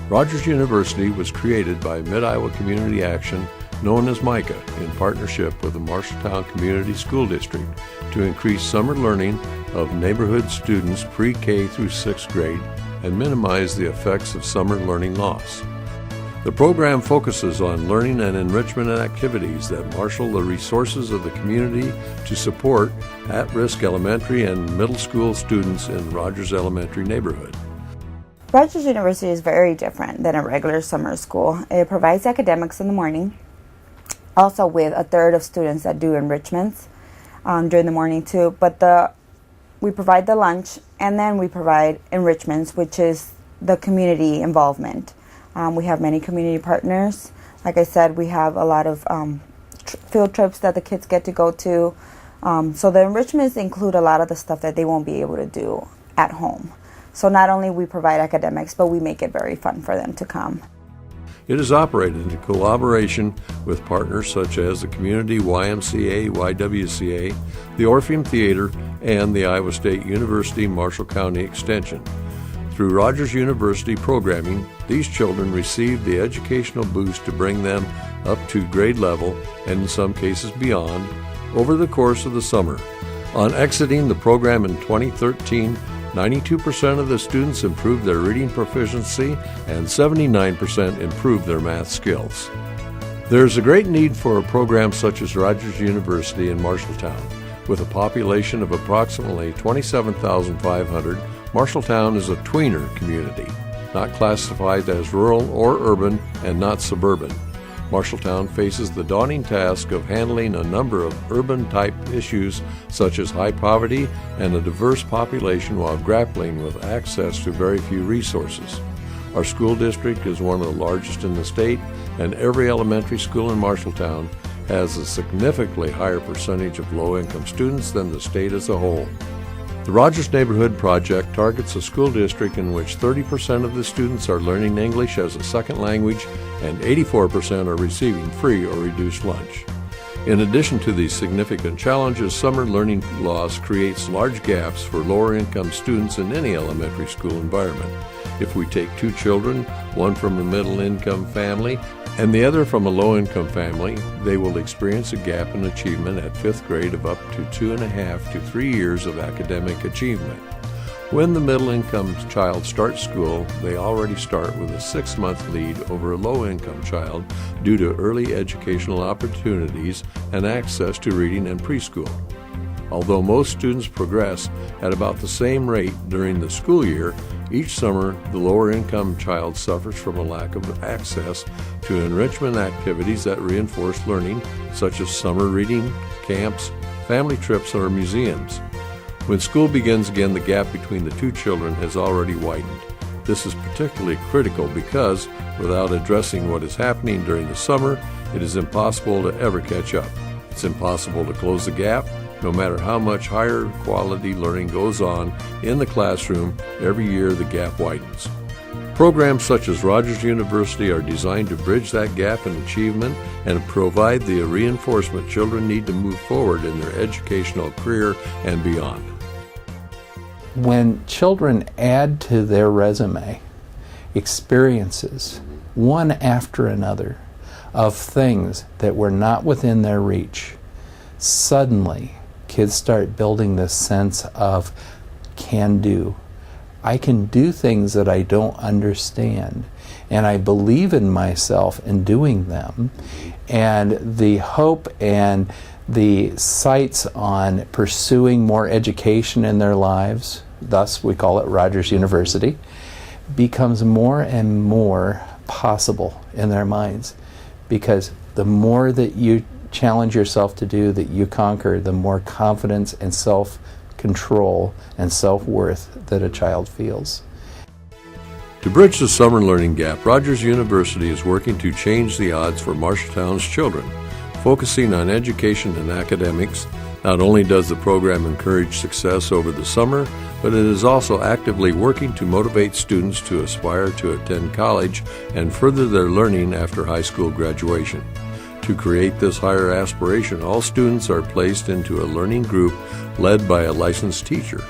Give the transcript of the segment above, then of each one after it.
Rogers University was created by Mid-Iowa Community Action, known as MICA, in partnership with the Marshalltown Community School District to increase summer learning of neighborhood students pre-K through 6th grade and minimize the effects of summer learning loss. The program focuses on learning and enrichment activities that marshal the resources of the community to support at-risk elementary and middle school students in Rogers Elementary neighborhood. Rogers University is very different than a regular summer school. It provides academics in the morning, also with a third of students that do enrichments during the morning too. But we provide the lunch, and then we provide enrichments, which is the community involvement. We have many community partners. Like I said, we have a lot of field trips that the kids get to go to. So the enrichments include a lot of the stuff that they won't be able to do at home. So not only we provide academics, but we make it very fun for them to come. It is operated in collaboration with partners such as the Community YMCA, YWCA, the Orpheum Theater, and the Iowa State University Marshall County Extension. Through Rogers University programming, these children receive the educational boost to bring them up to grade level, and in some cases beyond, over the course of the summer. On exiting the program in 2013, 92% of the students improved their reading proficiency and 79% improved their math skills. There is a great need for a program such as Rogers University in Marshalltown. With a population of approximately 27,500, Marshalltown is a tweener community, not classified as rural or urban and not suburban. Marshalltown faces the daunting task of handling a number of urban-type issues such as high poverty and a diverse population while grappling with access to very few resources. Our school district is one of the largest in the state, and every elementary school in Marshalltown has a significantly higher percentage of low-income students than the state as a whole. The Rogers Neighborhood Project targets a school district in which 30% of the students are learning English as a second language and 84% are receiving free or reduced lunch. In addition to these significant challenges, summer learning loss creates large gaps for lower-income students in any elementary school environment. If we take two children, one from a middle-income family and the other from a low-income family, they will experience a gap in achievement at 5th grade of up to 2.5 to 3 years of academic achievement. When the middle-income child starts school, they already start with a 6-month lead over a low-income child due to early educational opportunities and access to reading and preschool. Although most students progress at about the same rate during the school year, each summer the lower-income child suffers from a lack of access to enrichment activities that reinforce learning, such as summer reading, camps, family trips, or museums. When school begins again, the gap between the two children has already widened. This is particularly critical because, without addressing what is happening during the summer, it is impossible to ever catch up. It's impossible to close the gap. No matter how much higher quality learning goes on in the classroom, every year the gap widens. Programs such as Rogers University are designed to bridge that gap in achievement and provide the reinforcement children need to move forward in their educational career and beyond. When children add to their resume experiences, one after another, of things that were not within their reach, suddenly kids start building this sense of can do. I can do things that I don't understand, and I believe in myself in doing them. And the hope and the sights on pursuing more education in their lives, thus we call it Rogers University, becomes more and more possible in their minds, because the more that you challenge yourself to do, that you conquer, the more confidence and self-control and self-worth that a child feels. To bridge the summer learning gap, Rogers University is working to change the odds for Marshalltown's children. Focusing on education and academics, not only does the program encourage success over the summer, but it is also actively working to motivate students to aspire to attend college and further their learning after high school graduation. To create this higher aspiration, all students are placed into a learning group led by a licensed teacher.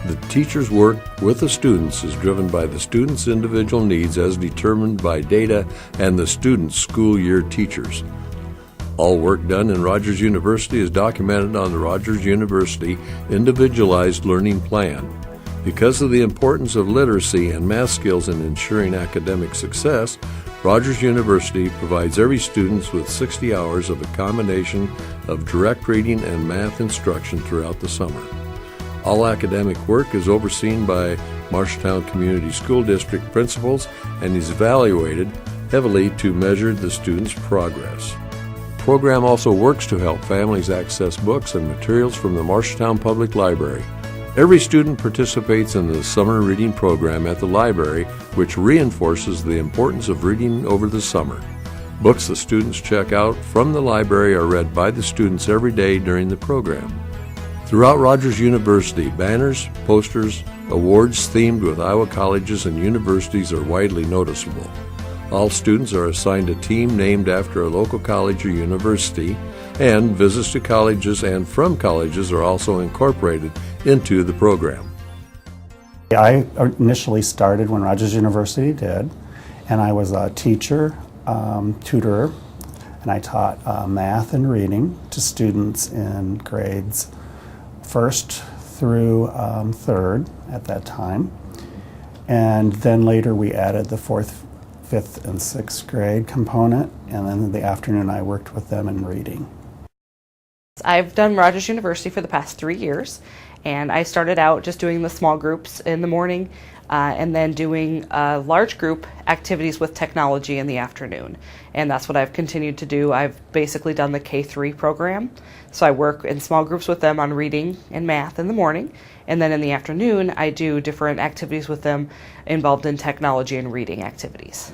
The teacher's work with the students is driven by the students' individual needs as determined by data and the students' school year teachers. All work done in Rogers University is documented on the Rogers University Individualized Learning Plan. Because of the importance of literacy and math skills in ensuring academic success, Rogers University provides every student with 60 hours of a combination of direct reading and math instruction throughout the summer. All academic work is overseen by Marshalltown Community School District principals and is evaluated heavily to measure the students' progress. The program also works to help families access books and materials from the Marshalltown Public Library. Every student participates in the summer reading program at the library, which reinforces the importance of reading over the summer. Books the students check out from the library are read by the students every day during the program. Throughout Rogers University, banners, posters, awards themed with Iowa colleges and universities are widely noticeable. All students are assigned a team named after a local college or university, and visits to colleges and from colleges are also incorporated into the program. I initially started when Rogers University did, and I was a teacher, tutor, and I taught math and reading to students in grades 1st through 3rd at that time. And then later we added the 4th, 5th, and 6th grade component, and then in the afternoon I worked with them in reading. I've done Rogers University for the past 3 years, and I started out just doing the small groups in the morning and then doing large group activities with technology in the afternoon. And that's what I've continued to do. I've basically done the K-3 program. So I work in small groups with them on reading and math in the morning. And then in the afternoon, I do different activities with them involved in technology and reading activities.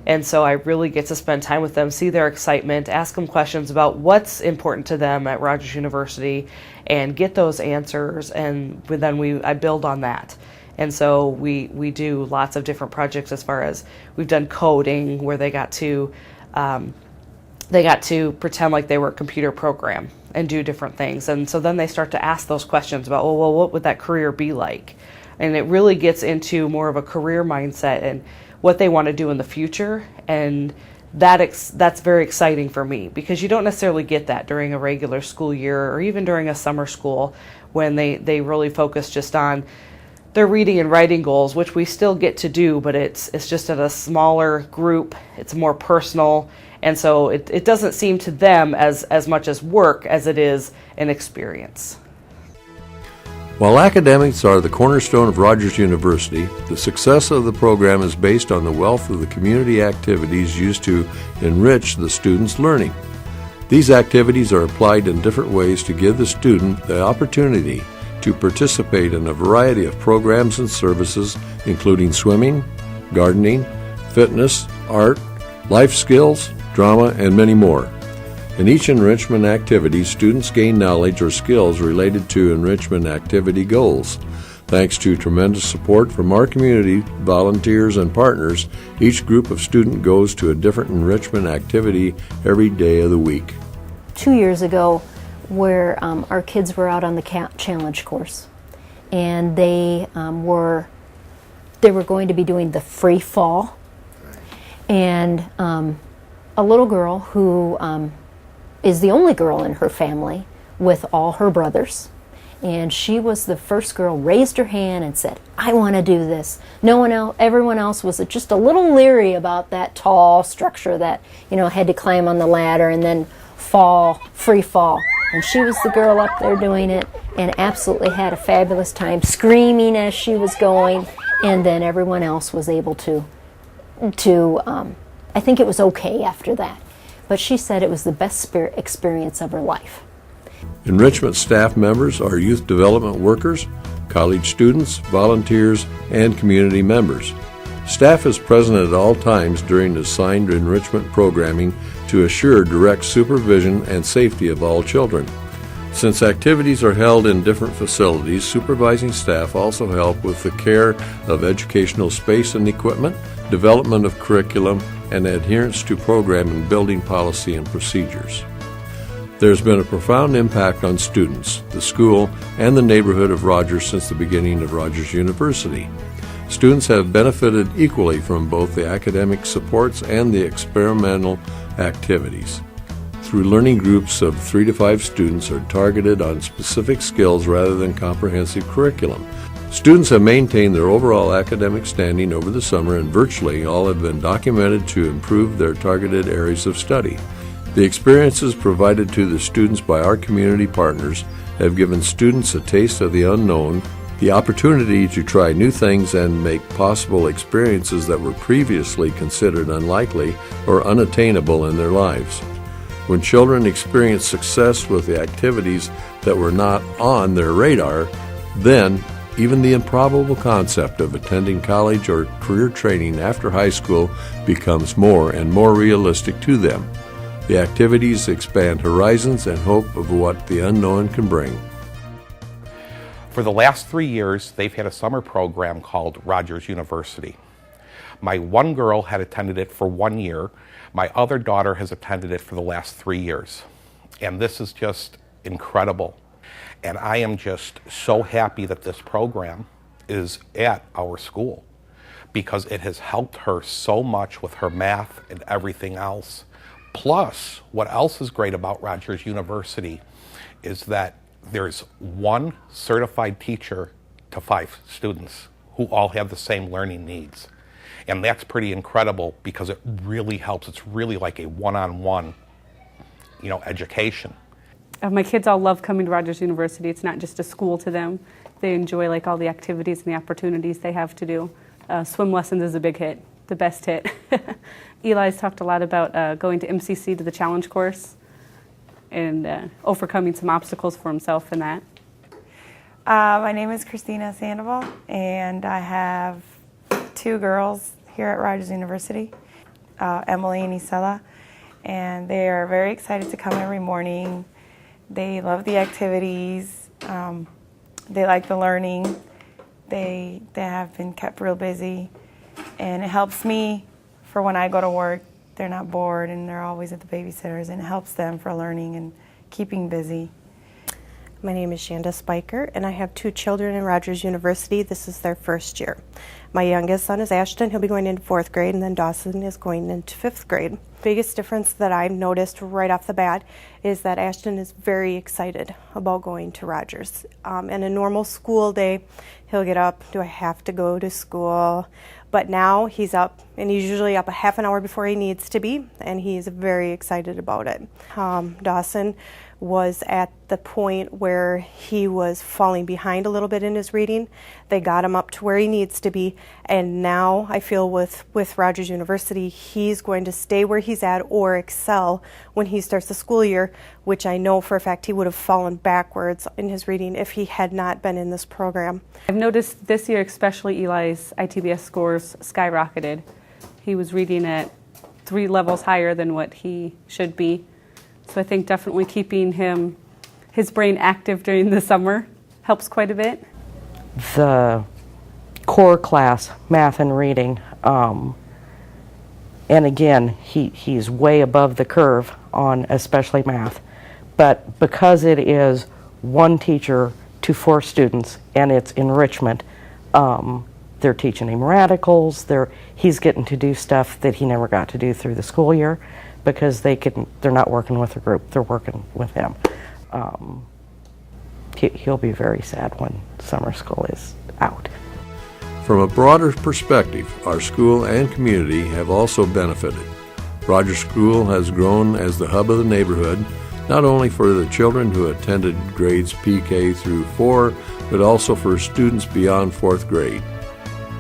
And so I really get to spend time with them, see their excitement, ask them questions about what's important to them at Rogers University, and get those answers, and then I build on that. And so we do lots of different projects as far as we've done coding where they got to pretend like they were a computer program and do different things. And so then they start to ask those questions about, well, what would that career be like? And it really gets into more of a career mindset and what they want to do in the future. And that's very exciting for me because you don't necessarily get that during a regular school year or even during a summer school when they really focus just on their reading and writing goals, which we still get to do, but it's just at a smaller group. It's more personal, and so it doesn't seem to them as much as work as it is an experience. While academics are the cornerstone of Rogers University, the success of the program is based on the wealth of the community activities used to enrich the students' learning. These activities are applied in different ways to give the student the opportunity to participate in a variety of programs and services, including swimming, gardening, fitness, art, life skills, drama, and many more. In each enrichment activity, students gain knowledge or skills related to enrichment activity goals. Thanks to tremendous support from our community, volunteers, and partners, each group of students goes to a different enrichment activity every day of the week. 2 years ago, where our kids were out on the challenge course, and they were going to be doing the free fall, and a little girl who is the only girl in her family with all her brothers, and she was the first girl, raised her hand and said, "I want to do this." Everyone else was just a little leery about that tall structure that had to climb on the ladder and then free fall. And she was the girl up there doing it and absolutely had a fabulous time, screaming as she was going. And then everyone else was able to I think it was okay after that. But she said it was the best experience of her life. Enrichment staff members are youth development workers, college students, volunteers, and community members. Staff is present at all times during assigned enrichment programming to assure direct supervision and safety of all children. Since activities are held in different facilities, supervising staff also help with the care of educational space and equipment, development of curriculum, and adherence to program and building policy and procedures. There's been a profound impact on students, the school, and the neighborhood of Rogers since the beginning of Rogers University. Students have benefited equally from both the academic supports and the experimental activities. Through learning groups of 3 to 5 students are targeted on specific skills rather than comprehensive curriculum. Students have maintained their overall academic standing over the summer, and virtually all have been documented to improve their targeted areas of study. The experiences provided to the students by our community partners have given students a taste of the unknown, the opportunity to try new things and make possible experiences that were previously considered unlikely or unattainable in their lives. When children experience success with the activities that were not on their radar, then even the improbable concept of attending college or career training after high school becomes more and more realistic to them. The activities expand horizons and hope of what the unknown can bring. For the last 3 years, they've had a summer program called Rogers University. My one girl had attended it for 1 year. My other daughter has attended it for the last 3 years. And this is just incredible. And I am just so happy that this program is at our school because it has helped her so much with her math and everything else. Plus, what else is great about Rogers University is that there's one certified teacher to 5 students who all have the same learning needs. And that's pretty incredible because it really helps. It's really like a one-on-one, education. My kids all love coming to Rogers University. It's not just a school to them. They enjoy all the activities and the opportunities they have to do. Swim lessons is a big hit, the best hit. Eli's talked a lot about going to MCC to the challenge course and overcoming some obstacles for himself in that. My name is Christina Sandoval, and I have 2 girls here at Rogers University, Emily and Isela, and they are very excited to come every morning. They love the activities. They like the learning. They have been kept real busy, and it helps me for when I go to work. They're not bored, and they're always at the babysitters, and it helps them for learning and keeping busy. My name is Shanda Spiker, and I have 2 children in Rogers University. This is their first year. My youngest son is Ashton. He'll be going into 4th grade, and then Dawson is going into 5th grade. Biggest difference that I've noticed right off the bat is that Ashton is very excited about going to Rogers. In a normal school day, he'll get up, do I have to go to school? But now he's up, and he's usually up a half an hour before he needs to be, and he's very excited about it. Dawson was at the point where he was falling behind a little bit in his reading. They got him up to where he needs to be, and now I feel with Rogers University, he's going to stay where he's at or excel when he starts the school year, which I know for a fact he would have fallen backwards in his reading if he had not been in this program. I've noticed this year especially Eli's ITBS scores skyrocketed. He was reading at 3 levels higher than what he should be. So I think definitely keeping his brain active during the summer helps quite a bit. The core class, math and reading, and again, he's way above the curve on especially math. But because it is 1 teacher to 4 students and it's enrichment, they're teaching him radicals. He's getting to do stuff that he never got to do through the school year because they're not working with a group, they're working with him. He'll be very sad when summer school is out. From a broader perspective, our school and community have also benefited. Rogers School has grown as the hub of the neighborhood, not only for the children who attended grades PK through 4, but also for students beyond 4th grade.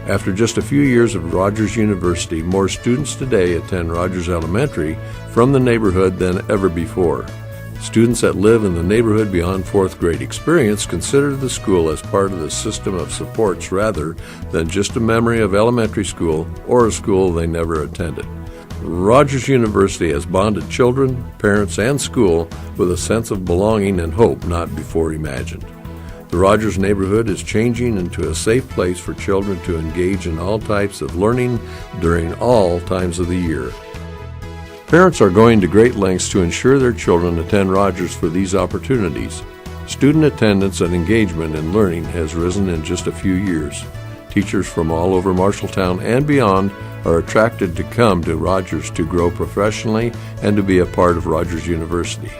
After just a few years of Rogers University, more students today attend Rogers Elementary from the neighborhood than ever before. Students that live in the neighborhood beyond 4th grade experience consider the school as part of the system of supports rather than just a memory of elementary school or a school they never attended. Rogers University has bonded children, parents, and school with a sense of belonging and hope not before imagined. The Rogers neighborhood is changing into a safe place for children to engage in all types of learning during all times of the year. Parents are going to great lengths to ensure their children attend Rogers for these opportunities. Student attendance and engagement in learning has risen in just a few years. Teachers from all over Marshalltown and beyond are attracted to come to Rogers to grow professionally and to be a part of Rogers University.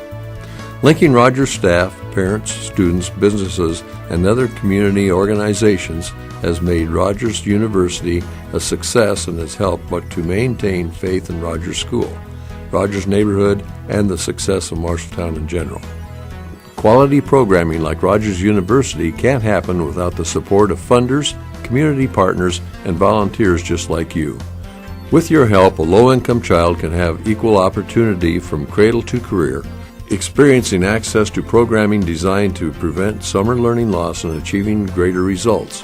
Linking Rogers staff, parents, students, businesses, and other community organizations has made Rogers University a success and has helped to maintain faith in Rogers School, Rogers neighborhood, and the success of Marshalltown in general. Quality programming like Rogers University can't happen without the support of funders, community partners, and volunteers just like you. With your help, a low-income child can have equal opportunity from cradle to career, experiencing access to programming designed to prevent summer learning loss and achieving greater results.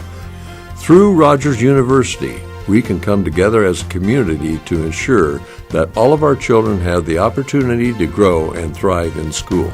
Through Rogers University, we can come together as a community to ensure that all of our children have the opportunity to grow and thrive in school.